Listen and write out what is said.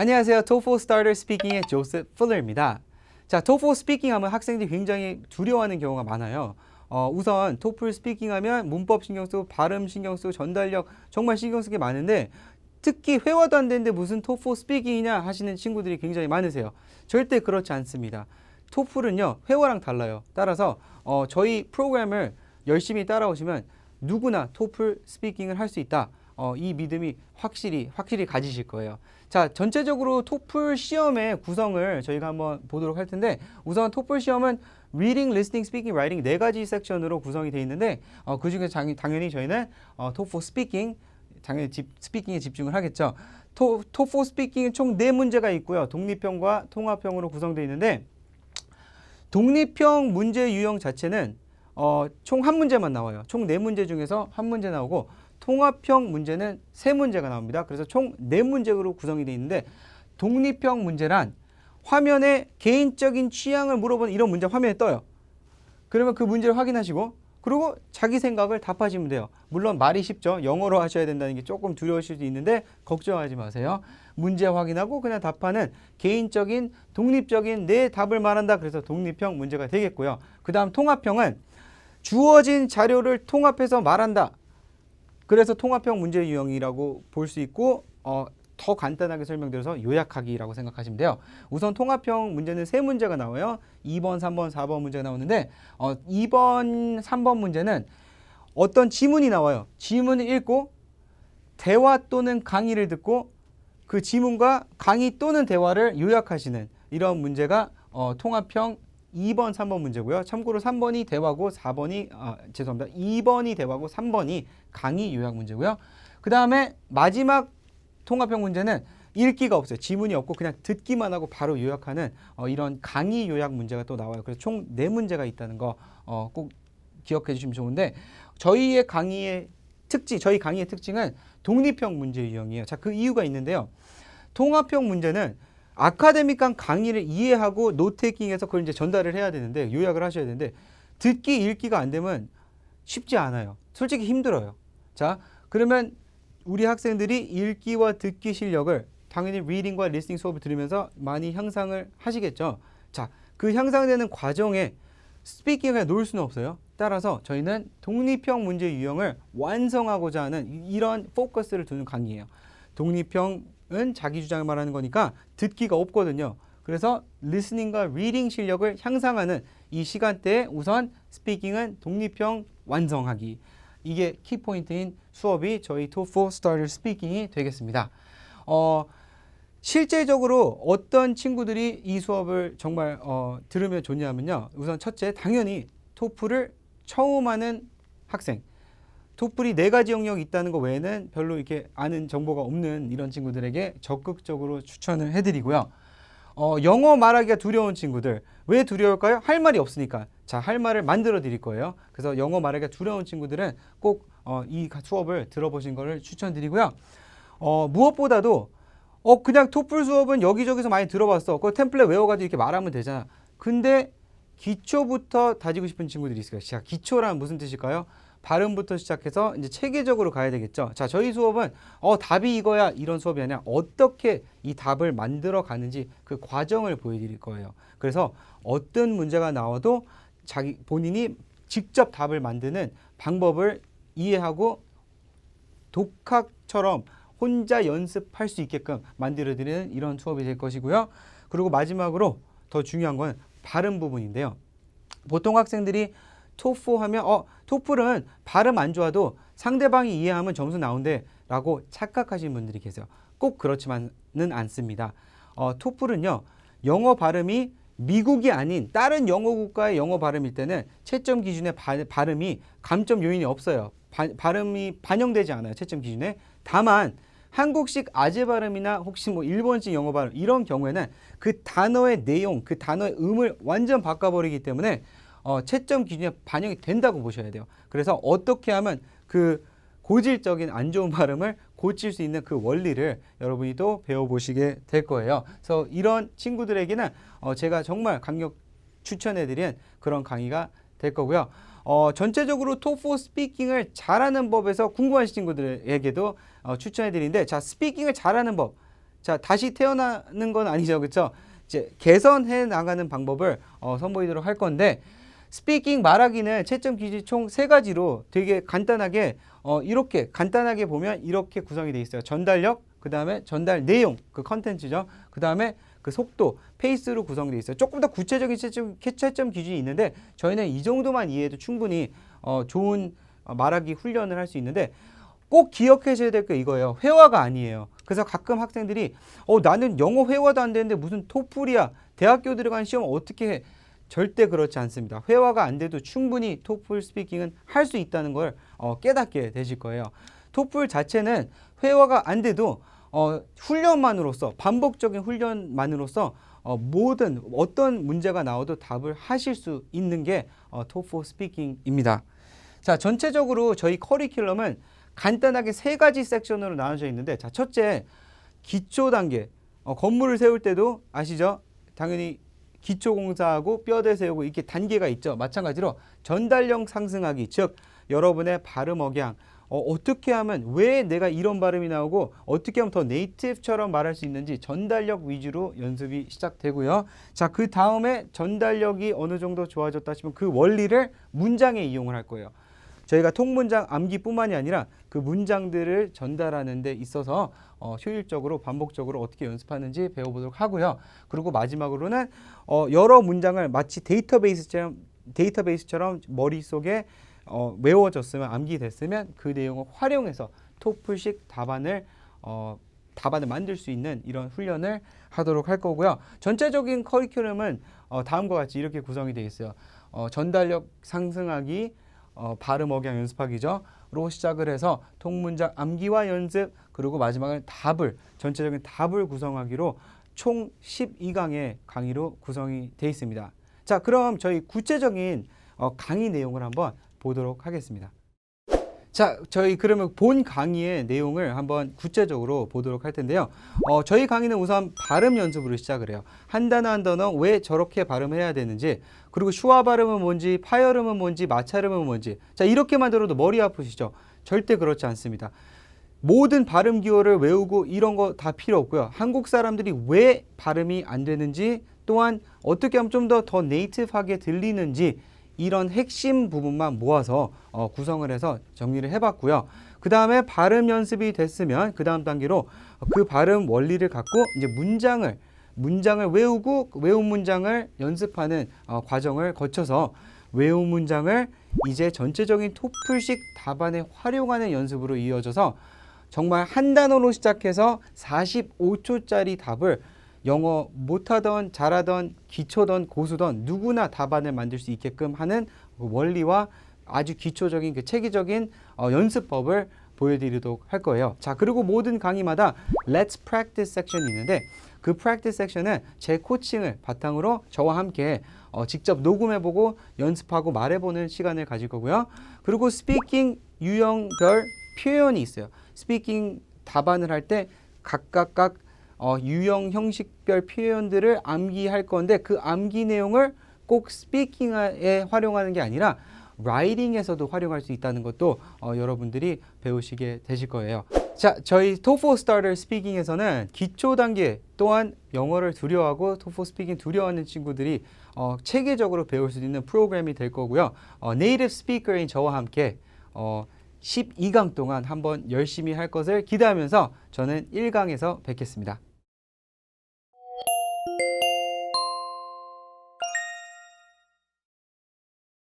안녕하세요. TOEFL Starter Speaking의 조셉 풀러입니다. 자, TOEFL 스피킹 하면 학생들이 굉장히 두려워하는 경우가 많아요. 우선 TOEFL 스피킹 하면 문법 신경 쓰고 발음 신경 쓰고 전달력 정말 신경 쓰기 많은데 특히 회화도 안 되는데 무슨 TOEFL 스피킹이냐 하시는 친구들이 굉장히 많으세요. 절대 그렇지 않습니다. TOEFL은요, 회화랑 달라요. 따라서 저희 프로그램을 열심히 따라오시면 누구나 TOEFL 스피킹을 할 수 있다. 이 믿음이 확실히 가지실 거예요. 자, 전체적으로 토플 시험의 구성을 저희가 한번 보도록 할 텐데 우선 토플 시험은 Reading, Listening, Speaking, Writing 네 가지 섹션으로 구성이 되어 있는데 그 중에 당연히 저희는 토플 스피킹, 당연히 스피킹에 집중을 하겠죠. 토플 스피킹은 총 4문제가 있고요. 독립형과 통합형으로 구성되어 있는데 독립형 문제 유형 자체는 총 한 문제만 나와요. 총 4문제 중에서 한 문제 나오고 통합형 문제는 3문제가 나옵니다. 그래서 총 4문제로 구성이 되어 있는데 독립형 문제란 화면에 개인적인 취향을 물어보는 이런 문제 화면에 떠요. 그러면 그 문제를 확인하시고 그리고 자기 생각을 답하시면 돼요. 물론 말이 쉽죠. 영어로 하셔야 된다는 게 조금 두려우실 수도 있는데 걱정하지 마세요. 문제 확인하고 그냥 답하는 개인적인 독립적인 내 답을 말한다. 그래서 독립형 문제가 되겠고요. 그 다음 통합형은 주어진 자료를 통합해서 말한다. 그래서 통합형 문제 유형이라고 볼 수 있고 더 간단하게 설명드려서 요약하기라고 생각하시면 돼요. 우선 통합형 문제는 3문제가 나와요. 2번, 3번, 4번 문제가 나오는데 2번, 3번 문제는 어떤 지문이 나와요. 지문을 읽고 대화 또는 강의를 듣고 그 지문과 강의 또는 대화를 요약하시는 이런 문제가 통합형 2번, 3번 문제고요. 참고로 3번이 대화고 4번이 죄송합니다. 2번이 대화고 3번이 강의 요약 문제고요. 그 다음에 마지막 통합형 문제는 읽기가 없어요. 지문이 없고 그냥 듣기만 하고 바로 요약하는 이런 강의 요약 문제가 또 나와요. 그래서 총 4문제가 있다는 거 꼭 기억해 주시면 좋은데 저희 강의의 특징은 독립형 문제 유형이에요. 자, 그 이유가 있는데요. 통합형 문제는 아카데믹한 강의를 이해하고 노테이킹해서 그걸 이제 전달을 해야 되는데 요약을 하셔야 되는데 듣기 읽기가 안 되면 쉽지 않아요. 솔직히 힘들어요. 자, 그러면 우리 학생들이 읽기와 듣기 실력을 당연히 리딩과 리스닝 수업을 들으면서 많이 향상을 하시겠죠. 자, 그 향상되는 과정에 스피킹을 그냥 놓을 수는 없어요. 따라서 저희는 독립형 문제 유형을 완성하고자 하는 이런 포커스를 두는 강의예요. 독립형은 자기 주장을 말하는 거니까 듣기가 없거든요. 그래서 리스닝과 리딩 실력을 향상하는 이 시간대에 우선 스피킹은 독립형 완성하기. 이게 키포인트인 수업이 저희 TOEFL Starter Speaking이 되겠습니다. 실제적으로 어떤 친구들이 이 수업을 정말 들으면 좋냐면요. 우선 첫째, 당연히 토플을 처음 하는 학생. 토플이 4가지 영역이 있다는 거 외에는 별로 이렇게 아는 정보가 없는 이런 친구들에게 적극적으로 추천을 해드리고요. 영어 말하기가 두려운 친구들. 왜 두려울까요? 할 말이 없으니까. 자, 할 말을 만들어 드릴 거예요. 그래서 영어 말하기가 두려운 친구들은 꼭 이 수업을 들어보신 거를 추천드리고요. 무엇보다도 그냥 토플 수업은 여기저기서 많이 들어봤어. 그 템플릿 외워가지고 이렇게 말하면 되잖아. 근데 기초부터 다지고 싶은 친구들이 있어요. 자, 기초란 무슨 뜻일까요? 발음부터 시작해서 이제 체계적으로 가야 되겠죠. 자, 저희 수업은 답이 이거야 이런 수업이 아니라 어떻게 이 답을 만들어 가는지 그 과정을 보여드릴 거예요. 그래서 어떤 문제가 나와도 본인이 직접 답을 만드는 방법을 이해하고 독학처럼 혼자 연습할 수 있게끔 만들어드리는 이런 수업이 될 것이고요. 그리고 마지막으로 더 중요한 건 발음 부분인데요. 보통 학생들이 토플 하면 토플은 발음 안 좋아도 상대방이 이해하면 점수 나온대 라고 착각하시는 분들이 계세요. 꼭 그렇지만은 않습니다. 토플은요, 영어 발음이 미국이 아닌 다른 영어 국가의 영어 발음일 때는 채점 기준에 발음이 감점 요인이 없어요. 발음이 반영되지 않아요. 채점 기준에. 다만 한국식 아재 발음이나 혹시 뭐 일본식 영어 발음 이런 경우에는 그 단어의 내용, 그 단어의 음을 완전 바꿔버리기 때문에 채점 기준에 반영이 된다고 보셔야 돼요. 그래서 어떻게 하면 그 고질적인 안 좋은 발음을 고칠 수 있는 그 원리를 여러분이 또 배워보시게 될 거예요. 그래서 이런 친구들에게는 제가 정말 강력 추천해드린 그런 강의가 될 거고요. 전체적으로 토플 스피킹을 잘하는 법에서 궁금하신 친구들에게도 추천해드리는데, 자, 스피킹을 잘하는 법. 자, 다시 태어나는 건 아니죠. 그렇죠? 이제 개선해 나가는 방법을 선보이도록 할 건데 스피킹 말하기는 채점 기준이 총 3가지로 되게 간단하게 이렇게 간단하게 보면 이렇게 구성이 되어 있어요. 전달력, 그다음에 전달 내용, 그 컨텐츠죠. 그다음에 그 속도, 페이스로 구성되어 있어요. 조금 더 구체적인 채점 기준이 있는데 저희는 이 정도만 이해해도 충분히 좋은 말하기 훈련을 할 수 있는데 꼭 기억하셔야 될 게 이거예요. 회화가 아니에요. 그래서 가끔 학생들이 나는 영어 회화도 안 되는데 무슨 토플이야. 대학교 들어간 시험 어떻게 해. 절대 그렇지 않습니다. 회화가 안 돼도 충분히 토플 스피킹은 할 수 있다는 걸 깨닫게 되실 거예요. 토플 자체는 회화가 안 돼도 훈련만으로서 반복적인 훈련만으로서 모든 어떤 문제가 나와도 답을 하실 수 있는 게 토플 스피킹입니다. 자, 전체적으로 저희 커리큘럼은 간단하게 3가지 섹션으로 나눠져 있는데 자, 첫째, 기초 단계. 건물을 세울 때도 아시죠? 당연히 기초 공사하고 뼈대 세우고 이렇게 단계가 있죠. 마찬가지로 전달력 상승하기, 즉 여러분의 발음 억양, 어떻게 하면 왜 내가 이런 발음이 나오고 어떻게 하면 더 네이티브처럼 말할 수 있는지 전달력 위주로 연습이 시작되고요. 자, 그 다음에 전달력이 어느 정도 좋아졌다 싶으면 그 원리를 문장에 이용을 할 거예요. 저희가 통문장 암기뿐만이 아니라 그 문장들을 전달하는 데 있어서 효율적으로 반복적으로 어떻게 연습하는지 배워보도록 하고요. 그리고 마지막으로는 여러 문장을 마치 데이터베이스처럼 머릿속에 외워졌으면 암기됐으면 그 내용을 활용해서 토플식 답안을 만들 수 있는 이런 훈련을 하도록 할 거고요. 전체적인 커리큘럼은 다음과 같이 이렇게 구성이 되어 있어요. 전달력 상승하기, 발음 억양 연습하기죠. 로 시작을 해서 통문장 암기와 연습, 그리고 마지막은 전체적인 답을 구성하기로 총 12강의 강의로 구성이 되어 있습니다. 자, 그럼 저희 구체적인 강의 내용을 한번 보도록 하겠습니다. 자, 저희 그러면 본 강의의 내용을 한번 구체적으로 보도록 할 텐데요. 저희 강의는 우선 발음 연습으로 시작을 해요. 한 단어 한 단어 왜 저렇게 발음해야 되는지, 그리고 슈아 발음은 뭔지, 파열음은 뭔지, 마찰음은 뭔지. 자, 이렇게만 들어도 머리 아프시죠? 절대 그렇지 않습니다. 모든 발음 기호를 외우고 이런 거 다 필요 없고요. 한국 사람들이 왜 발음이 안 되는지, 또한 어떻게 하면 좀 더 네이티브하게 들리는지 이런 핵심 부분만 모아서 구성을 해서 정리를 해봤고요. 그 다음에 발음 연습이 됐으면 그 다음 단계로 그 발음 원리를 갖고 이제 문장을 외우고 외운 문장을 연습하는 과정을 거쳐서 외운 문장을 이제 전체적인 토플식 답안에 활용하는 연습으로 이어져서 정말 한 단어로 시작해서 45초짜리 답을 영어 못하던 잘하던 기초던 고수던 누구나 답안을 만들 수 있게끔 하는 원리와 아주 기초적인 그 체계적인 연습법을 보여드리도록 할 거예요. 자, 그리고 모든 강의마다 Let's Practice 섹션이 있는데 그 Practice 섹션은 제 코칭을 바탕으로 저와 함께 직접 녹음해보고 연습하고 말해보는 시간을 가질 거고요. 그리고 스피킹 유형별 표현이 있어요. 스피킹 답안을 할 때 각각 유형 형식별 표현들을 암기할 건데 그 암기 내용을 꼭 스피킹에 활용하는 게 아니라 라이팅에서도 활용할 수 있다는 것도 여러분들이 배우시게 되실 거예요. 자, 저희 TOEFL Starter Speaking에서는 기초 단계 또한 영어를 두려워하고 TOEFL 스피킹 두려워하는 친구들이 체계적으로 배울 수 있는 프로그램이 될 거고요. 네이티브 스피커인 저와 함께 12강 동안 한번 열심히 할 것을 기대하면서 저는 1강에서 뵙겠습니다.